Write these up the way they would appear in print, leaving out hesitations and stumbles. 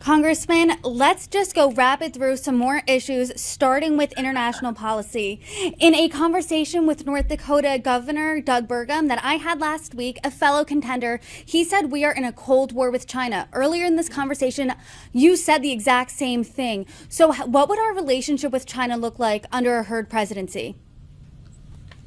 Congressman, let's just go rapid through some more issues, starting with international policy. In a conversation with North Dakota Governor Doug Burgum that I had last week, a fellow contender, he said we are in a Cold War with China. Earlier in this conversation, you said the exact same thing. So what would our relationship with China look like under a Hurd presidency?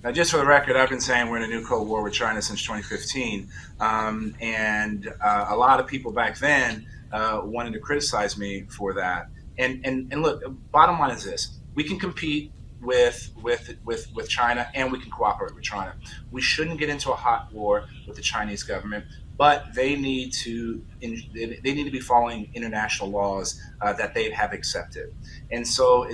Now, just for the record, I've been saying we're in a new Cold War with China since 2015. A lot of people back then wanted to criticize me for that. And look, bottom line is this: we can compete with China, and we can cooperate with China. We shouldn't get into a hot war with the Chinese government, but they need to be following international laws that they have accepted. And so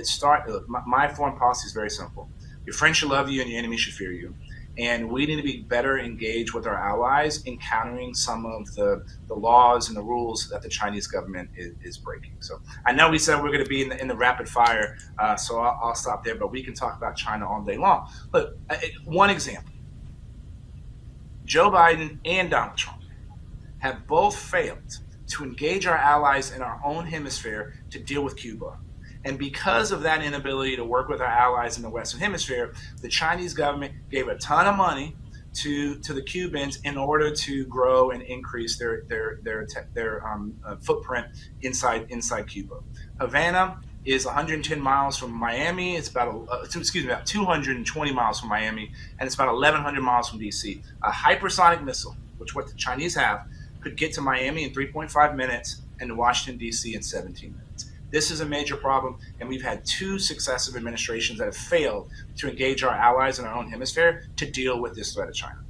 my foreign policy is very simple. Your friends should love you and your enemies should fear you. And we need to be better engaged with our allies in countering some of the laws and the rules that the Chinese government is breaking. So I know we said we're going to be in the rapid fire, so I'll stop there, but we can talk about China all day long. Look, one example. Joe Biden and Donald Trump have both failed to engage our allies in our own hemisphere to deal with Cuba. And because of that inability to work with our allies in the Western Hemisphere, the Chinese government gave a ton of money to the Cubans in order to grow and increase their footprint inside Cuba. Havana is 110 miles from Miami. It's about 220 miles from Miami, and it's about 1,100 miles from D.C. A hypersonic missile, which what the Chinese have, could get to Miami in 3.5 minutes and to Washington, D.C. in 17 minutes. This is a major problem, and we've had two successive administrations that have failed to engage our allies in our own hemisphere to deal with this threat of China.